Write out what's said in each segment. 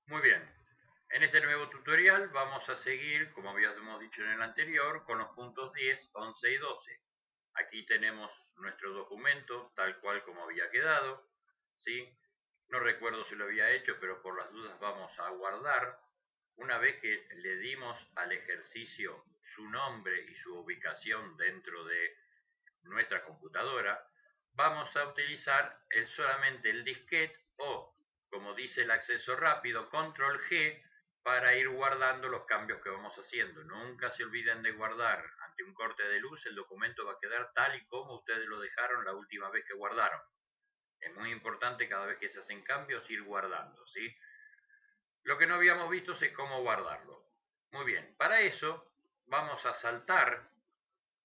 Muy bien, en este nuevo tutorial vamos a seguir, como habíamos dicho en el anterior, con los puntos 10, 11 y 12. Aquí tenemos nuestro documento tal cual como había quedado, ¿sí? No recuerdo si lo había hecho, pero por las dudas vamos a guardar. Una vez que le dimos al ejercicio su nombre y su ubicación dentro de nuestra computadora, vamos a utilizar solamente el disquete o, como dice el acceso rápido, control G para ir guardando los cambios que vamos haciendo. Nunca se olviden de guardar. Ante un corte de luz el documento va a quedar tal y como ustedes lo dejaron la última vez que guardaron. Es muy importante cada vez que se hacen cambios ir guardando, ¿sí? Lo que no habíamos visto es cómo guardarlo. Muy bien, para eso vamos a saltar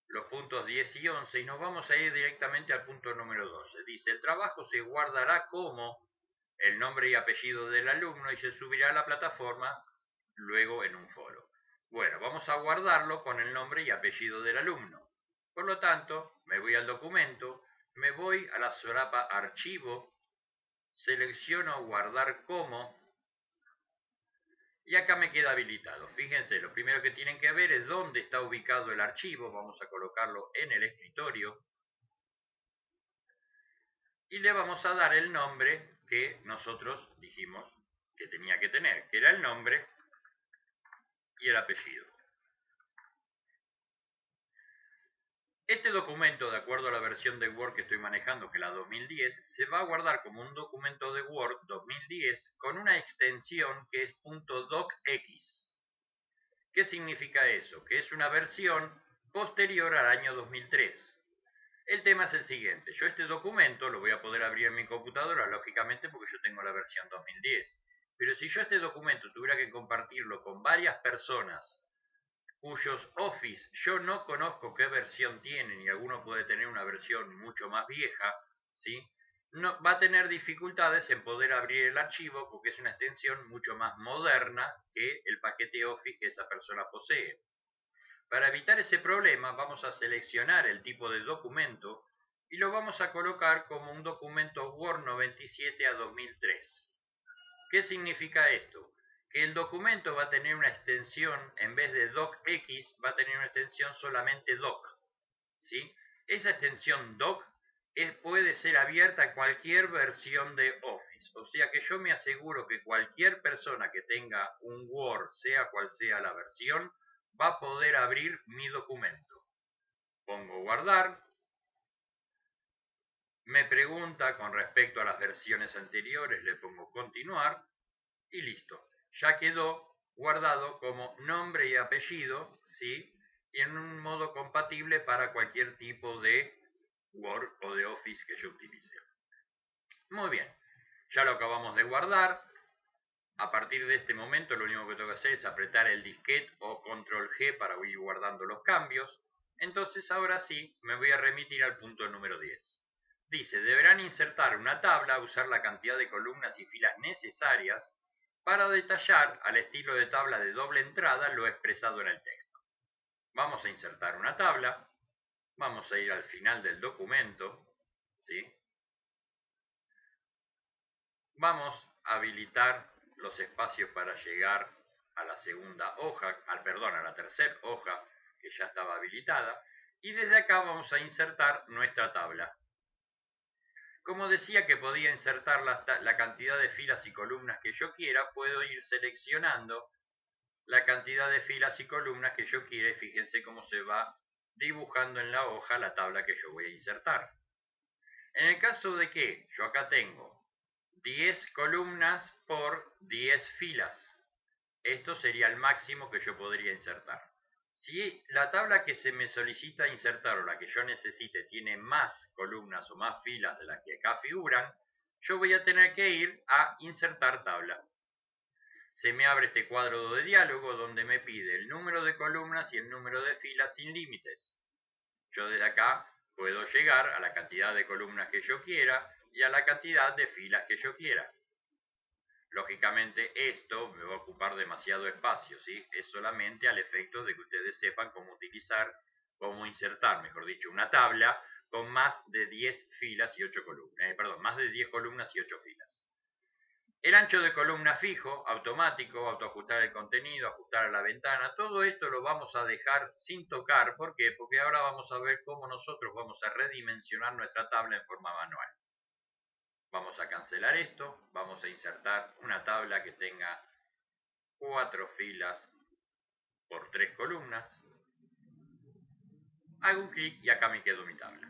los puntos 10 y 11 y nos vamos a ir directamente al punto número 12. Dice, el trabajo se guardará como el nombre y apellido del alumno y se subirá a la plataforma luego en un foro. Bueno, vamos a guardarlo con el nombre y apellido del alumno. Por lo tanto, me voy al documento, me voy a la solapa archivo, selecciono guardar como y acá me queda habilitado. Fíjense, lo primero que tienen que ver es dónde está ubicado el archivo. Vamos a colocarlo en el escritorio y le vamos a dar el nombre que nosotros dijimos que tenía que tener, que era el nombre y el apellido. Este documento, de acuerdo a la versión de Word que estoy manejando, que es la 2010, se va a guardar como un documento de Word 2010 con una extensión que es .docx. ¿Qué significa eso? Que es una versión posterior al año 2003. El tema es el siguiente, yo este documento lo voy a poder abrir en mi computadora, lógicamente porque yo tengo la versión 2010, pero si yo este documento tuviera que compartirlo con varias personas cuyos Office yo no conozco qué versión tienen y alguno puede tener una versión mucho más vieja, ¿sí? No, va a tener dificultades en poder abrir el archivo porque es una extensión mucho más moderna que el paquete Office que esa persona posee. Para evitar ese problema vamos a seleccionar el tipo de documento y lo vamos a colocar como un documento Word 97 a 2003. ¿Qué significa esto? Que el documento va a tener una extensión, en vez de docx, va a tener una extensión solamente doc. ¿Sí? Esa extensión doc puede ser abierta a cualquier versión de Office. O sea que yo me aseguro que cualquier persona que tenga un Word, sea cual sea la versión, va a poder abrir mi documento. Pongo guardar. Me pregunta con respecto a las versiones anteriores, le pongo continuar y listo. Ya quedó guardado como nombre y apellido, ¿sí? Y en un modo compatible para cualquier tipo de Word o de Office que yo utilice. Muy bien, ya lo acabamos de guardar. A partir de este momento lo único que tengo que hacer es apretar el disquete o control G para ir guardando los cambios. Entonces ahora sí me voy a remitir al punto número 10. Dice, deberán insertar una tabla, usar la cantidad de columnas y filas necesarias para detallar al estilo de tabla de doble entrada lo expresado en el texto. Vamos a insertar una tabla, vamos a ir al final del documento, ¿sí? Vamos a habilitar los espacios para llegar a la segunda hoja, a la tercera hoja que ya estaba habilitada, y desde acá vamos a insertar nuestra tabla. Como decía que podía insertar la cantidad de filas y columnas que yo quiera, puedo ir seleccionando la cantidad de filas y columnas que yo quiera y fíjense cómo se va dibujando en la hoja la tabla que yo voy a insertar. En el caso de que yo acá tengo 10 columnas por 10 filas, esto sería el máximo que yo podría insertar. Si la tabla que se me solicita insertar o la que yo necesite tiene más columnas o más filas de las que acá figuran, yo voy a tener que ir a insertar tabla. Se me abre este cuadro de diálogo donde me pide el número de columnas y el número de filas sin límites. Yo desde acá puedo llegar a la cantidad de columnas que yo quiera y a la cantidad de filas que yo quiera. Lógicamente esto me va a ocupar demasiado espacio, ¿sí? Es solamente al efecto de que ustedes sepan cómo utilizar, cómo insertar, mejor dicho, una tabla con más de 10 filas y 8 columnas, más de 10 columnas y 8 filas. El ancho de columna fijo, automático, autoajustar el contenido, ajustar a la ventana, todo esto lo vamos a dejar sin tocar. ¿Por qué? Porque ahora vamos a ver cómo nosotros vamos a redimensionar nuestra tabla en forma manual. Vamos a cancelar esto, vamos a insertar una tabla que tenga 4 filas por 3 columnas. Hago un clic y acá me quedo mi tabla.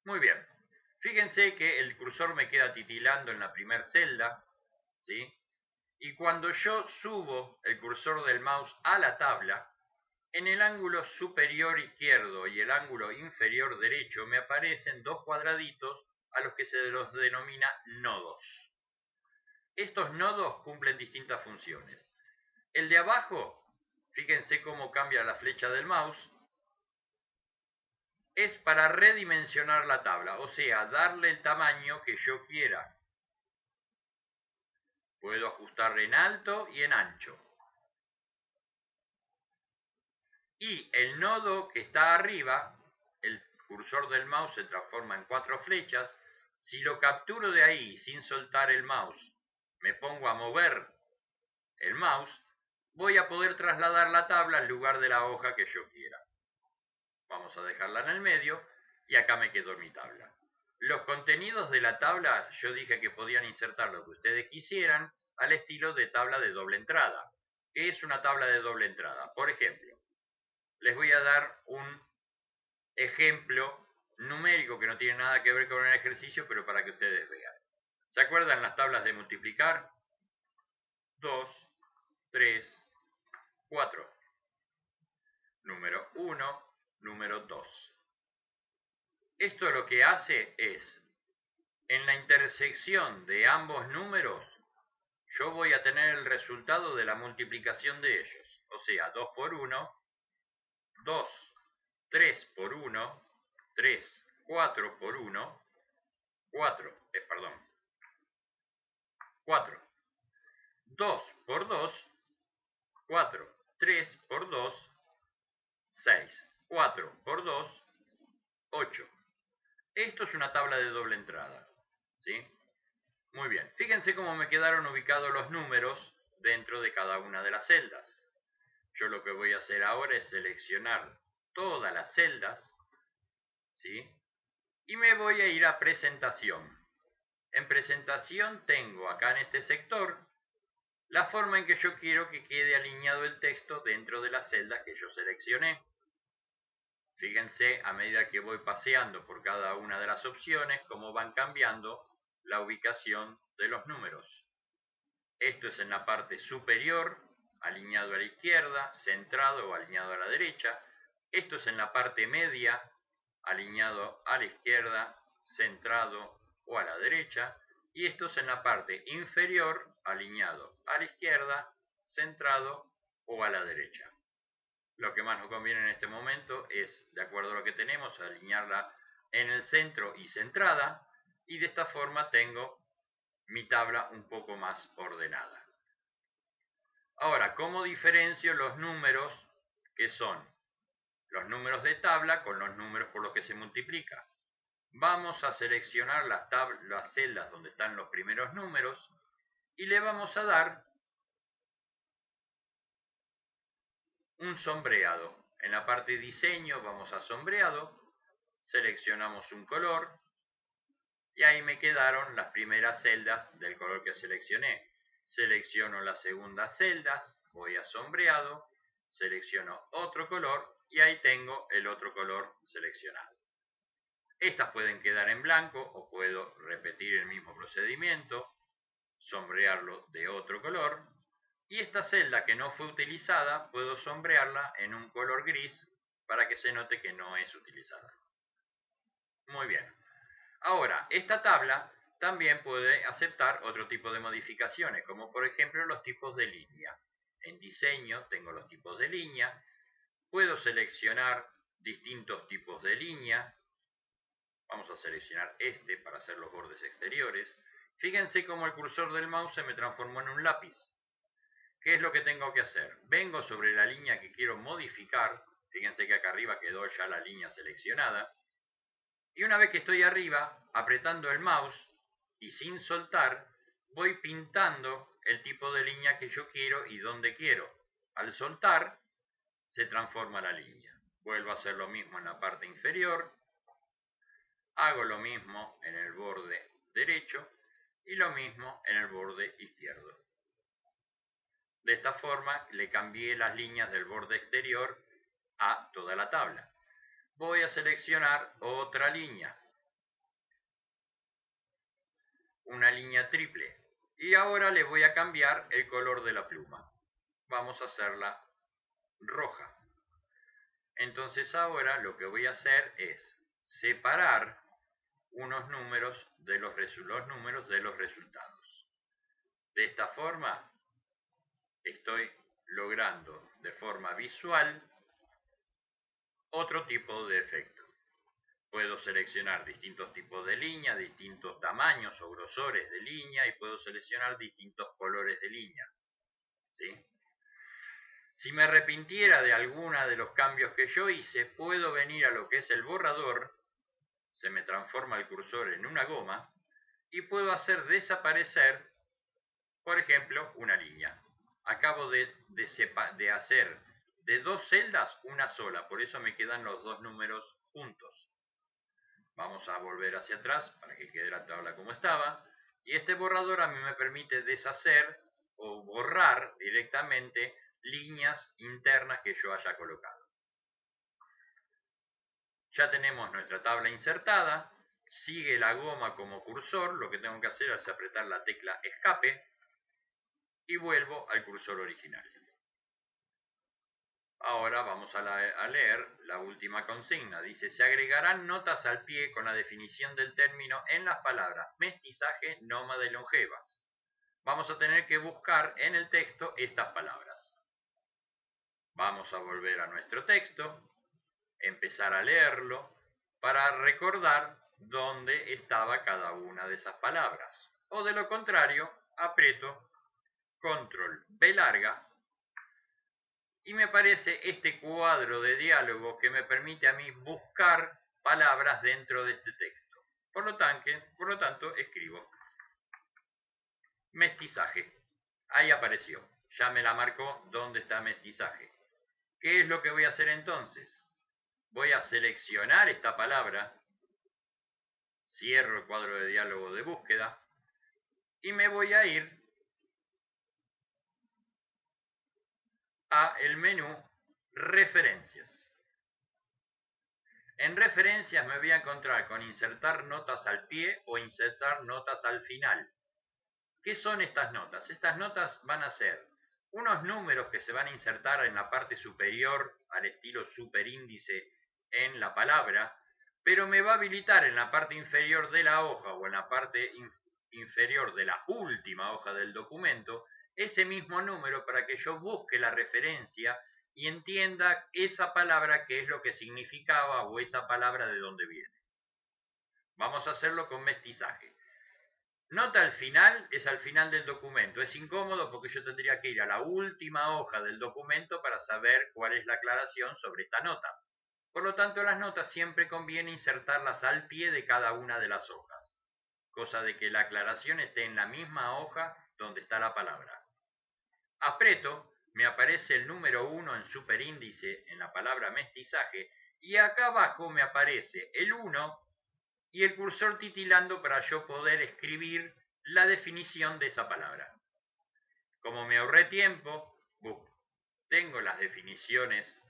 Muy bien. Fíjense que el cursor me queda titilando en la primera celda, ¿sí? Y cuando yo subo el cursor del mouse a la tabla, en el ángulo superior izquierdo y el ángulo inferior derecho me aparecen dos cuadraditos a los que se los denomina nodos. Estos nodos cumplen distintas funciones. El de abajo, fíjense cómo cambia la flecha del mouse, es para redimensionar la tabla, o sea, darle el tamaño que yo quiera. Puedo ajustar en alto y en ancho. Y el nodo que está arriba, el cursor del mouse se transforma en 4 flechas. Si lo capturo de ahí sin soltar el mouse, me pongo a mover el mouse, voy a poder trasladar la tabla al lugar de la hoja que yo quiera. Vamos a dejarla en el medio y acá me quedó mi tabla. Los contenidos de la tabla, yo dije que podían insertar lo que ustedes quisieran al estilo de tabla de doble entrada. ¿Qué es una tabla de doble entrada? Por ejemplo, les voy a dar un ejemplo numérico que no tiene nada que ver con el ejercicio, pero para que ustedes vean. ¿Se acuerdan las tablas de multiplicar? 2, 3, 4. Número 1, número 2. Esto lo que hace es, en la intersección de ambos números, yo voy a tener el resultado de la multiplicación de ellos. O sea, 2 por 1, 2, 3 por 1, 3, 4 por 1, 4, 2 por 2, 4, 3 por 2, 6, 4 por 2, 8. Esto es una tabla de doble entrada, ¿sí? Muy bien, fíjense cómo me quedaron ubicados los números dentro de cada una de las celdas. Yo lo que voy a hacer ahora es seleccionar todas las celdas, ¿sí? Y me voy a ir a presentación. En presentación tengo acá en este sector la forma en que yo quiero que quede alineado el texto dentro de las celdas que yo seleccioné. Fíjense a medida que voy paseando por cada una de las opciones cómo van cambiando la ubicación de los números. Esto es en la parte superior, alineado a la izquierda, centrado o alineado a la derecha. Esto es en la parte media, alineado a la izquierda, centrado o a la derecha. Y esto es en la parte inferior, alineado a la izquierda, centrado o a la derecha. Lo que más nos conviene en este momento es, de acuerdo a lo que tenemos, alinearla en el centro y centrada, y de esta forma tengo mi tabla un poco más ordenada. Ahora, ¿cómo diferencio los números que son los números de tabla con los números por los que se multiplica? Vamos a seleccionar las celdas donde están los primeros números y le vamos a dar un sombreado. En la parte diseño vamos a sombreado, seleccionamos un color y ahí me quedaron las primeras celdas del color que seleccioné. Selecciono las segundas celdas, voy a sombreado, selecciono otro color y ahí tengo el otro color seleccionado. Estas pueden quedar en blanco o puedo repetir el mismo procedimiento, sombrearlo de otro color. Y esta celda que no fue utilizada, puedo sombrearla en un color gris para que se note que no es utilizada. Muy bien. Ahora, esta tabla también puede aceptar otro tipo de modificaciones, como por ejemplo los tipos de línea. En diseño tengo los tipos de línea. Puedo seleccionar distintos tipos de línea. Vamos a seleccionar este para hacer los bordes exteriores. Fíjense cómo el cursor del mouse se me transformó en un lápiz. ¿Qué es lo que tengo que hacer? Vengo sobre la línea que quiero modificar. Fíjense que acá arriba quedó ya la línea seleccionada. Y una vez que estoy arriba, apretando el mouse y sin soltar, voy pintando el tipo de línea que yo quiero y donde quiero. Al soltar, se transforma la línea. Vuelvo a hacer lo mismo en la parte inferior. Hago lo mismo en el borde derecho y lo mismo en el borde izquierdo. De esta forma le cambié las líneas del borde exterior a toda la tabla. Voy a seleccionar otra línea, una línea triple, y ahora le voy a cambiar el color de la pluma. Vamos a hacerla roja. Entonces ahora lo que voy a hacer es separar unos números de los números de los resultados. De esta forma estoy logrando de forma visual otro tipo de efecto. Puedo seleccionar distintos tipos de línea, distintos tamaños o grosores de línea y puedo seleccionar distintos colores de línea. ¿Sí? Si me arrepintiera de alguna de los cambios que yo hice, puedo venir a lo que es el borrador, se me transforma el cursor en una goma y puedo hacer desaparecer, por ejemplo, una línea. Acabo de hacer de dos celdas una sola, por eso me quedan los dos números juntos. Vamos a volver hacia atrás para que quede la tabla como estaba. Y este borrador a mí me permite deshacer o borrar directamente líneas internas que yo haya colocado. Ya tenemos nuestra tabla insertada. Sigue la goma como cursor. Lo que tengo que hacer es apretar la tecla escape y vuelvo al cursor original. Ahora vamos a leer la última consigna. Dice, se agregarán notas al pie con la definición del término en las palabras mestizaje, nómada y longevas. Vamos a tener que buscar en el texto estas palabras. Vamos a volver a nuestro texto, empezar a leerlo para recordar dónde estaba cada una de esas palabras. O de lo contrario, aprieto control B larga y me aparece este cuadro de diálogo que me permite a mí buscar palabras dentro de este texto. Por lo tanto, escribo mestizaje. Ahí apareció. Ya me la marcó dónde está mestizaje. ¿Qué es lo que voy a hacer entonces? Voy a seleccionar esta palabra, cierro el cuadro de diálogo de búsqueda y me voy a ir a el menú Referencias. En referencias me voy a encontrar con insertar notas al pie o insertar notas al final. ¿Qué son estas notas? Estas notas van a ser unos números que se van a insertar en la parte superior al estilo superíndice en la palabra, pero me va a habilitar en la parte inferior de la hoja o en la parte inferior de la última hoja del documento ese mismo número para que yo busque la referencia y entienda esa palabra qué es lo que significaba o esa palabra de dónde viene. Vamos a hacerlo con mestizaje. Nota al final es al final del documento. Es incómodo porque yo tendría que ir a la última hoja del documento para saber cuál es la aclaración sobre esta nota. Por lo tanto, las notas siempre conviene insertarlas al pie de cada una de las hojas, cosa de que la aclaración esté en la misma hoja donde está la palabra. Aprieto, me aparece el número 1 en superíndice en la palabra mestizaje y acá abajo me aparece el 1 y el cursor titilando para yo poder escribir la definición de esa palabra. Como me ahorré tiempo, tengo las definiciones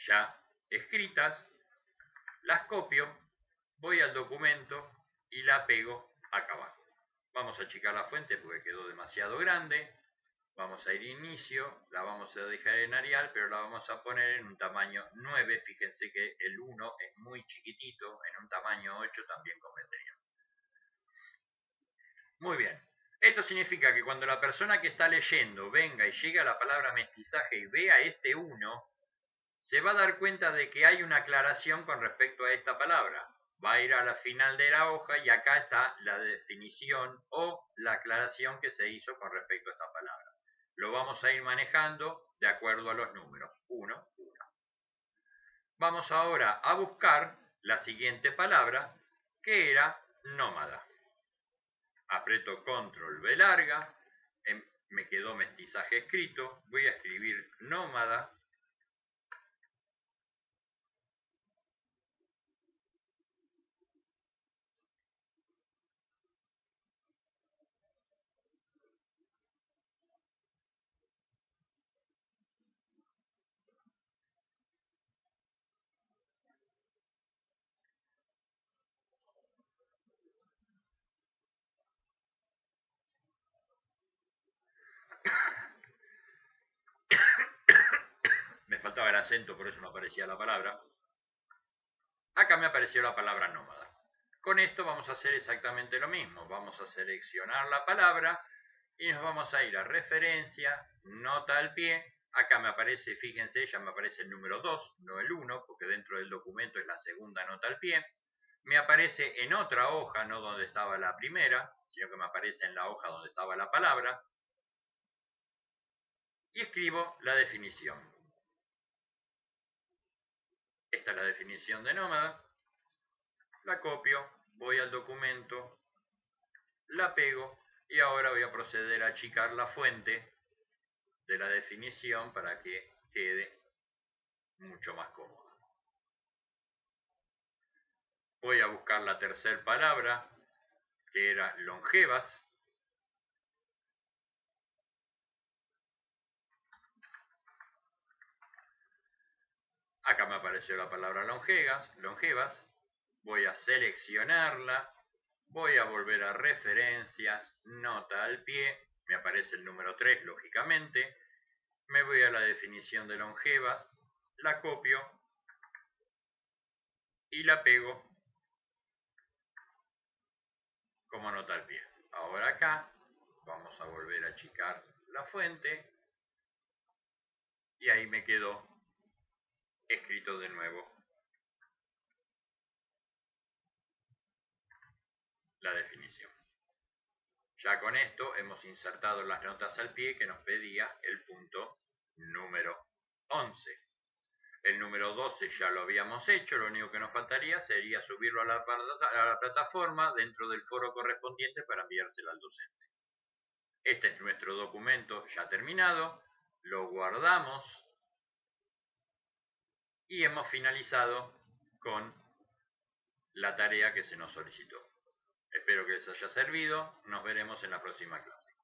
ya escritas, las copio, voy al documento y la pego acá abajo. Vamos a achicar la fuente porque quedó demasiado grande. Vamos a ir a inicio, la vamos a dejar en Arial, pero la vamos a poner en un tamaño 9. Fíjense que el 1 es muy chiquitito, en un tamaño 8 también convendría. Muy bien. Esto significa que cuando la persona que está leyendo venga y llegue a la palabra mestizaje y vea este 1, se va a dar cuenta de que hay una aclaración con respecto a esta palabra. Va a ir a la final de la hoja y acá está la definición o la aclaración que se hizo con respecto a esta palabra. Lo vamos a ir manejando de acuerdo a los números. 1, 1. Vamos ahora a buscar la siguiente palabra, que era nómada. aprieto control V larga, me quedó mestizaje escrito, voy a escribir nómada, me faltaba el acento, por eso no aparecía la palabra. Acá me apareció la palabra nómada. Con esto vamos a hacer exactamente lo mismo. Vamos a seleccionar la palabra y nos vamos a ir a referencia, nota al pie. Acá me aparece, fíjense, ya me aparece el número 2, no el 1, porque dentro del documento es la segunda nota al pie. Me aparece en otra hoja, no donde estaba la primera, sino que me aparece en la hoja donde estaba la palabra. Y escribo la definición. Esta es la definición de nómada. La copio, voy al documento, la pego y ahora voy a proceder a achicar la fuente de la definición para que quede mucho más cómoda. Voy a buscar la tercera palabra, que era longevas. Acá me apareció la palabra longevas. Voy a seleccionarla. Voy a volver a referencias, nota al pie. Me aparece el número 3, lógicamente. Me voy a la definición de longevas. La copio y la pego como nota al pie. Ahora acá vamos a volver a achicar la fuente y ahí me quedó escrito de nuevo la definición. Ya con esto hemos insertado las notas al pie que nos pedía el punto número 11. El número 12 ya lo habíamos hecho, lo único que nos faltaría sería subirlo a la plataforma dentro del foro correspondiente para enviárselo al docente. Este es nuestro documento ya terminado, lo guardamos y hemos finalizado con la tarea que se nos solicitó. Espero que les haya servido, nos veremos en la próxima clase.